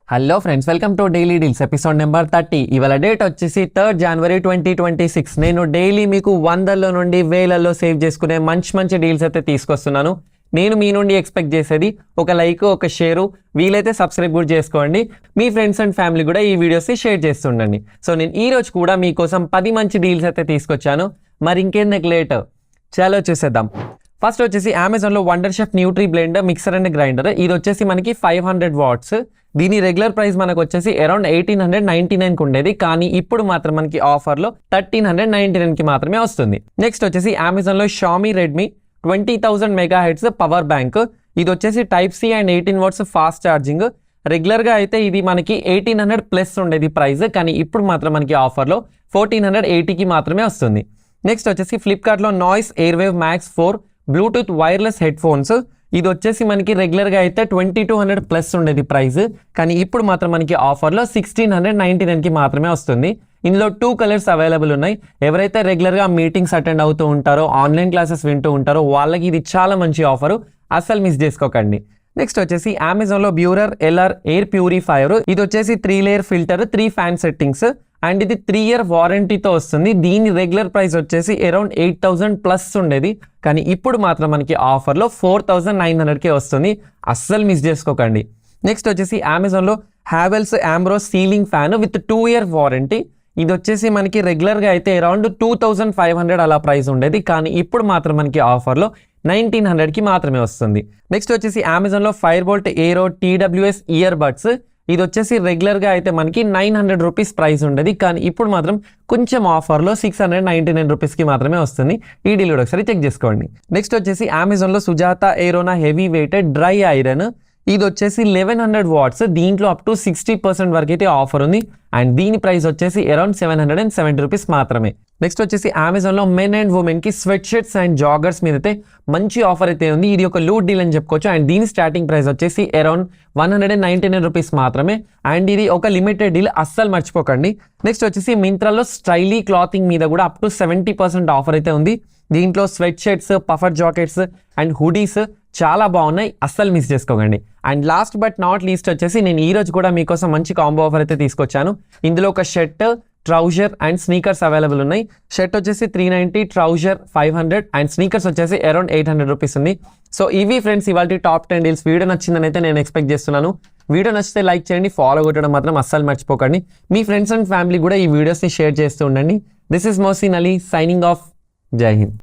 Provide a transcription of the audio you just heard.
Hello friends, welcome to daily deals episode number 30. ఇవాళ date వచ్చేసి 3rd January 2026. నేను daily మీకు వందల్లో నుండి వేలల్లో సేవ్ చేసుకునే మంచి డీల్స్ అయితే తీసుకొస్తున్నాను. నేను మీ నుండి ఎక్స్పెక్ట్ చేసేది ఒక లైక్, ఒక షేరు, వీలైతే సబ్స్క్రైబ్ కూడా చేసుకోండి. మీ ఫ్రెండ్స్ అండ్ ఫ్యామిలీ కూడా ఈ వీడియోస్ని షేర్ చేస్తుండండి. సో నేను ఈ రోజు కూడా మీకోసం 10 మంచి డీల్స్ అయితే తీసుకొచ్చాను. మరి ఇంకేందుకు లేట్, చాలా చూసేద్దాం. ఫస్ట్ వచ్చేసి అమెజాన్లో Wonderchef nutri blender mixer and grinder. ఇది వచ్చేసి మనకి 500 వాట్స్. దీని రెగ్యులర్ ప్రైస్ మనకు వచ్చేసి అరౌండ్ 1899కి ఉండేది, కానీ ఇప్పుడు మాత్రం మనకి ఆఫర్లో 1399కి మాత్రమే వస్తుంది. నెక్స్ట్ వచ్చేసి అమెజాన్లో Xiaomi Redmi 20,000 megahertz power bank. ఇది వచ్చేసి type C and 18 watts fast charging. రెగ్యులర్గా అయితే ఇది మనకి 1800 ప్లస్ ఉండేది ప్రైస్, కానీ ఇప్పుడు మాత్రం మనకి ఆఫర్లో 1480కి మాత్రమే వస్తుంది. నెక్స్ట్ వచ్చేసి ఫ్లిప్కార్ట్లో noise airwave max 4 bluetooth wireless headphones. ఇది వచ్చేసి మనకి రెగ్యులర్గా అయితే 2200 ప్లస్ ఉండేది ప్రైస్, కానీ ఇప్పుడు మాత్రం మనకి ఆఫర్లో 1699కి మాత్రమే వస్తుంది. ఇందులో 2 కలర్స్ అవైలబుల్ ఉన్నాయి. ఎవరైతే రెగ్యులర్గా మీటింగ్స్ అటెండ్ అవుతూ ఉంటారో, ఆన్లైన్ క్లాసెస్ వింటూ ఉంటారో వాళ్ళకి ఇది చాలా మంచి ఆఫరు, అస్సలు మిస్ చేసుకోకండి. నెక్స్ట్ వచ్చేసి అమెజాన్లో బ్యూరర్ ఎల్ఆర్ ఎయిర్ ప్యూరిఫైయర్. ఇది వచ్చేసి 3 layer filter, 3 fan settings and ఇది 3 year వారంటీతో వస్తుంది. దీని రెగ్యులర్ ప్రైస్ వచ్చేసి అరౌండ్ 8000 ప్లస్ ఉండేది, కానీ ఇప్పుడు మాత్రం మనకి ఆఫర్లో 4900కే వస్తుంది, అస్సలు మిస్ చేసుకోకండి. నెక్స్ట్ వచ్చేసి అమెజాన్లో Havells Ambrose ceiling fan with 2 year warranty. ఇది వచ్చేసి మనకి రెగ్యులర్గా అయితే అరౌండ్ 2500 అలా ప్రైస్ ఉండేది, కానీ ఇప్పుడు మాత్రం మనకి ఆఫర్లో 1900కి మాత్రమే వస్తుంది. నెక్స్ట్ వచ్చేసి అమెజాన్లో ఫైర్ బోల్ట్ ఏరో TWS ఇయర్ బడ్స్. ఇది వచ్చేసి రెగ్యులర్గా అయితే మనకి 900 రూపీస్ ప్రైస్ ఉండేది, కానీ ఇప్పుడు మాత్రం కొంచెం ఆఫర్లో 699 రూపీస్కి మాత్రమే వస్తుంది. ఈ డీల్ కూడా ఒకసారి చెక్ చేసుకోండి. నెక్స్ట్ వచ్చేసి అమెజాన్లో Sujata Aerona heavy weighted dry iron. ఇది వచ్చేసి 1100 వాట్స్. దీంట్లో అప్ టు 60% వరకు అయితే ఆఫర్ ఉంది అండ్ దీని ప్రైస్ వచ్చేసి అరౌండ్ 770 రూపీస్ మాత్రమే. నెక్స్ట్ వచ్చేసి అమెజాన్లో మెన్ అండ్ ఉమెన్కి స్వెట్ షర్ట్స్ అండ్ జాగర్స్ మీద అయితే మంచి ఆఫర్ అయితే ఉంది. ఇది ఒక లూట్ డీల్ అని చెప్పుకోవచ్చు అండ్ దీని స్టార్టింగ్ ప్రైస్ వచ్చేసి అరౌండ్ 199 రూపీస్ మాత్రమే అండ్ ఇది ఒక లిమిటెడ్ డీల్, అస్సలు మర్చిపోకండి. నెక్స్ట్ వచ్చేసి మింత్రాలో స్టైలీ క్లాతింగ్ మీద కూడా అప్ టు 70% ఆఫర్ అయితే ఉంది. దీంట్లో sweat shirts, puffer jackets and hoodies చాలా బాగున్నాయి, అస్సలు మిస్ చేసుకోకండి. And last but not least వచ్చేసి నేను ఈ రోజు కూడా మీకోసం మంచి కాంబో ఆఫర్ అయితే తీసుకొచ్చాను. ఇందులో ఒక shirt, trouser and sneakers available ఉన్నాయి. షర్ట్ వచ్చేసి 390, ట్రౌజర్ 500 అండ్ స్నీకర్స్ వచ్చేసి అరౌండ్ 800 రూపీస్ ఉంది. సో ఇవి ఫ్రెండ్స్ ఇవాళ టాప్ 10 డీల్స్. వీడియో నచ్చిందని అయితే నేను ఎక్స్పెక్ట్ చేస్తున్నాను. వీడియో నచ్చితే లైక్ చేయండి, ఫాలో కొట్టడం మాత్రం అస్సలు మర్చిపోకండి. మీ ఫ్రెండ్స్ అండ్ ఫ్యామిలీ కూడా ఈ వీడియోస్ని షేర్ చేస్తూ ఉండండి. This is Mohsin Ali signing off. జై హింద్.